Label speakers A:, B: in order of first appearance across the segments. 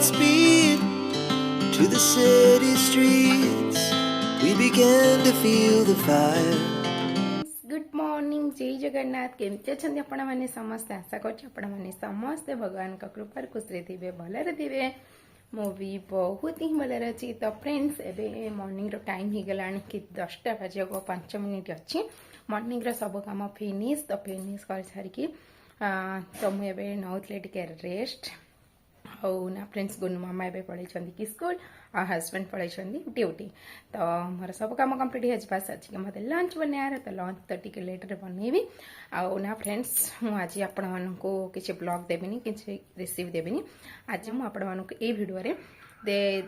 A: Godspeed to the city streets. We began to feel the fire.
B: Good morning जय जगन्नाथ केमती अच्छा आपण मैंने समस्ते आशा कर समस्ते भगवान का कृपार खुशी थे भलरे थे मु भी बहुत ही भलर अच्छी। तो फ्रेंड्स एबे मॉर्निंग रो टाइम हो गला कि 10टा बजे 5 मिनिट अच्छी मॉर्निंग रो सब काम फिनिश तो फिनिश कर सारिकी तो मुझे नौले टे रेस्ट और ना फ्रेंड्स गुनु मामा एबे पढ़ाई कि स्कूल और हस्बैंड पढ़ाई ड्यूटी। तो मोर सब कम कम्प्लीट हो जास अच्छी मत लंच बनार तो लंच तो टी लेटर बनइबी आउ ना फ्रेंड्स मुझे आपण मानू किसी ब्लॉग देविनी कि रेसिपी देविनी आज मुझे ये भिडियो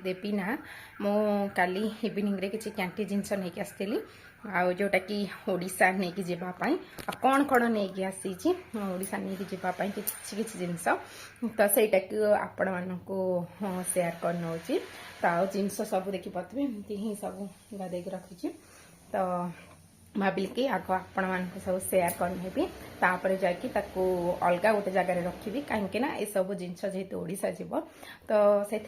B: देवी ना मु काली इवनिंग रे किसी कैंटी जिनस नहीं आसती आउ जोटा कि ओडिशा नहीं कि जीवाई कौन कौन नहीं आसी ओडिशा नहीं कि जीवाई किसी जिनस तो सहीटा आपण मानू सेयार कर तो जिनस सब देखी पारे एमती ही सब गाधे रखी तो भाविल कि आग आपण मान सब सेयार करनेबी तापर जाकि अलग गोटे जगार रखी कहीं ये सब जिनस जेहेतु ओडिशा जीव तो से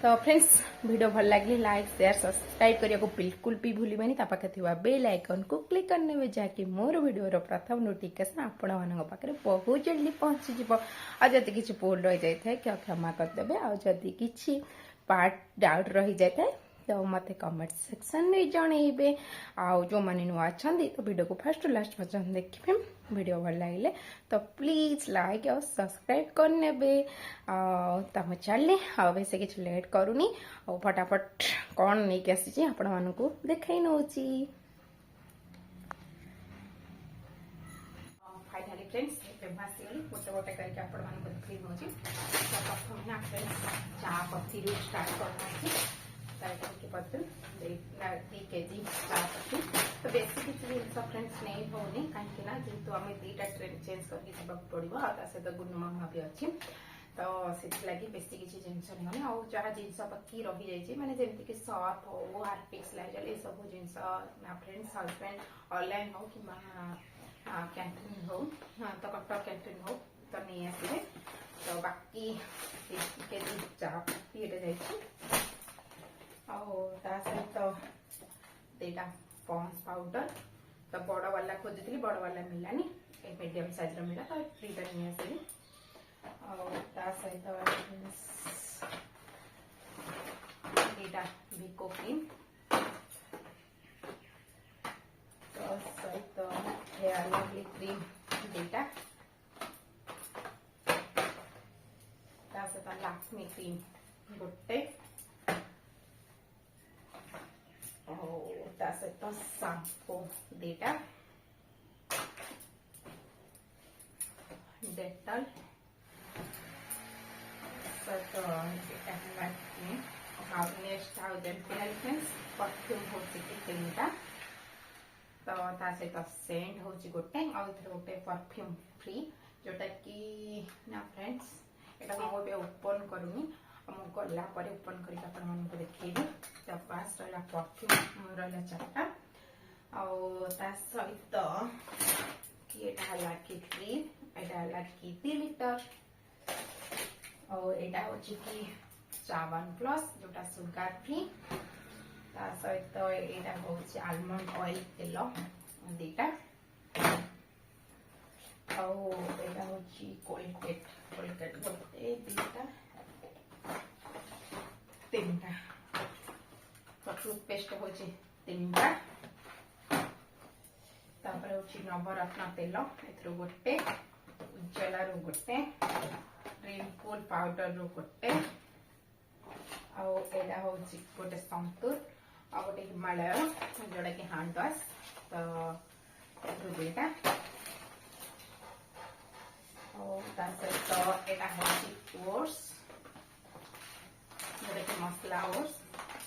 B: तो फ्रेंड्स वीडियो भल लगे लाइक शेयर सब्सक्राइब करने को बिल्कुल भी भूलिबानी पाखे थी बेल आइकन को क्लिक करने जहाँकि मोर वीडियो प्रथम नोटिफिकेशन आपण मानक बहुत जल्दी पहुँची जाव आदि किसी भूल रही जाए क्षमा करदे आदि किसी पार्ट डाउट रही जाए तो मत कमेंट सेक्शन में जनइबे आउ जो मैंने नुआ अच्छा तो वीडियो को फर्स्ट लास्ट पर्यटन देखिए वीडियो भल लगे तो प्लीज लाइक और सब्सक्राइब करने तो चले वैसे किसी लेट करूनी और फटाफट कौन नहीं आसी आपण मानू देखई नौ फाइनाली फ्रेंड्स आसीगली गोटे गोटे करके आपण मानू देखई नौ तो प्रथम ना फ्रेंड्स चा पत्ती स्टार्ट करना पत्ती 2 kg चा पत्ती तो बेसी किसी जिन फ्रेंड्स नहीं होनी कहीं जेहतु आम 2टा ट्रेन चेंज करके जावाक पड़ो सहित गुनु मामा भी अच्छी तो से लगी बेसी किसी जिनस नहीं आउ जहाँ जिनस बाकी रही जाइए मैंने जमीक कि सर्फ हो हार्पिक्स लाइजल ये सब जिनस ना फ्रेंड्स हजबैंड ऑनलाइन हो कि कैंटीन हो तो कटक कैंटीन हो तो नहीं आसवे तो बाकी 2 kg चा पत्ती ये सहित 2टा पॉन्ड्स पाउडर तो बड़ वाला खोजी बड़ वाला मिलानी मीडियम साइज मिला तो 3टा नहीं आसली सहित 2टा विको क्रीम तो सहित हेयर लवली क्रीम 2टा सहित लक्ष्मी क्रीम गोटे सहित शांपू 2टा डेटल सहित नेक्स्ट परफ्यूम हो 3टा तो सहित सेंट हो गोटे गोटे परफ्यूम फ्री जोटा कि ना फ्रेंड्स यहाँ मुझे ओपन करूनी मुझे गला ओपन कर देखी तो पास रहा परफ्यूम रहा 4टा सहित किटली यहाँ कि 2 लीटर और यहाँ हूँ कि चावन प्लस जोटा सुगार फ्री सहित यहाँ हूँ आलमंड ऑयल तेल 2टा यहाँ हूँ कोलगेट गोटे 2टा 3टा टूथपेस्ट हूँ 3टा नवरत्न तेल ए गोटे उज्जवला रू गोटे रिंकुल पाउडर रू गोटे आड़ा हूँ गोटे संतूर आ गोटे हिमालय जोटा कि हैंड वाश तो 2टा सहित यहाँ हूँ ओट्स जोटा कि मसला ओट्स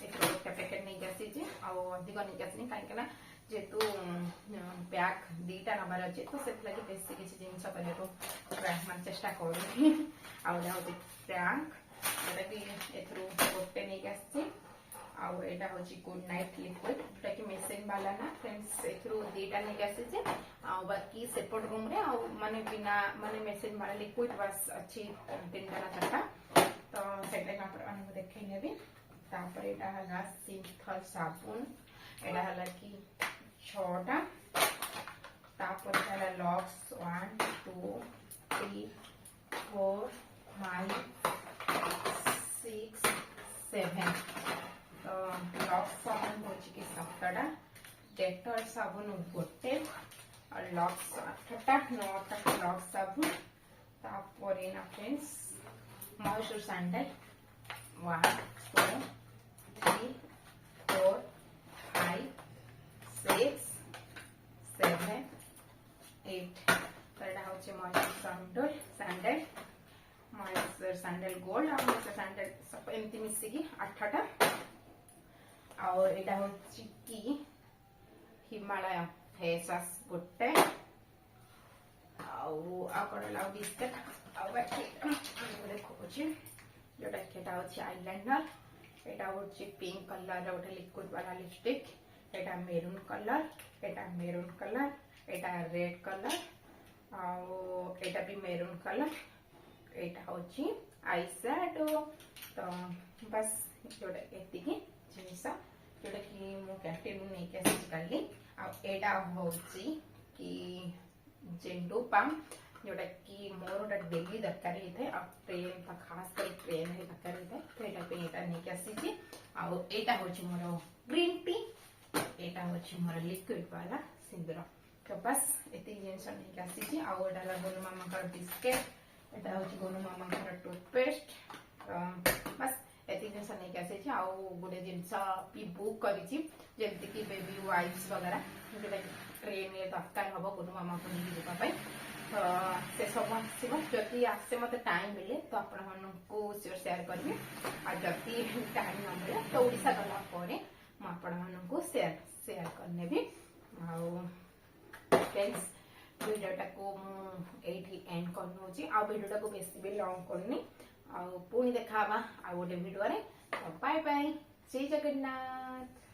B: गोटे पैकेट नहीं आसी अधिक नहीं आसनी कहीं जेतु बैग 2टा नबार अच्छे तो से बेस किसी जिनस करने चेष्टा करूँ आउटा हूँ प्रैंक जोटा कि गोटे नहीं आसा हूँ गुड नाइट लिक्विड जोटा कि मेसिन वाला ना फ्रेंड्स 2टा नहीं आसी बाकी सेपट रूम रे माने बिना माने मेसिन वाला लिक्विड वाश अच्छी 3टा ना 4टा तो सेटा आपको देखी नेबी तापर एटा हला सिंथल साबुन एटा हला कि 6टा तापर हला लक्स 1 2 3 4 5 6 7 तो लक्स साबुन होची कि 7टा डेटॉल साबुन गोटे और लक्स 8टा 9टा लक्स साबुन तापर एना फ्रेंड्स मॉइस्चर सैंडल 1 2 3 4 5 6 7 8 तो एटा होचे मॉइस्चर सैंडल गोल्ड और मॉइस्चर सैंडल सब एमती मिसी की 8टा और एटा होची की हिमालय फेस वाश गोटे आउ बिस्केट आउ बाकी देखुची जोटा केटा होची आईलाइनर एटा होची पिंक कलर गोटे लिक्विड वाला लिपस्टिक एटा मेरून कलर एटा रेड कलर आउ एटा भी मेरून कलर एटा होची आई शैडो तो बस जोटा एति की जिनिस जोटा कि मु कैंटीन नहीं के काली आ एटा होची कि जेंडू पाम जोटा कि मोर गोटे डेली दरकार होता है ट्रेन खास कर ट्रेन है दरकार होता है तो यहाँ नहीं के आसी आटा हूँ मोर ग्रीन टी एटा हूँ मोर लिक्विड वाला सिंदूर तो बस एति जिनस नहीं के आसी आटा गोलू मामा बिस्केट एटा हूँ गोलू मामा टूथपेस्ट बस एति जिनस नहीं के आसी गोटे जिनस भी बुक करी बेबी वाइप्स वगैरह जोटा ट्रेन दरकार हम गोलू मामा को नहीं जावाई तो से सब आसो आसे मत टाइम मिले तो आपको शेयर करी जदि टाइम न मिले तो ओडिशा गला मुझे शेयर करने भी फ्रेंड्स वीडियोटा को मुझे एंड करनोची आ वीडियोटा को बेसी भी लॉन्ग करनी पुणी देखा आ गोटे वीडियो रे बाय बाय जय जगन्नाथ।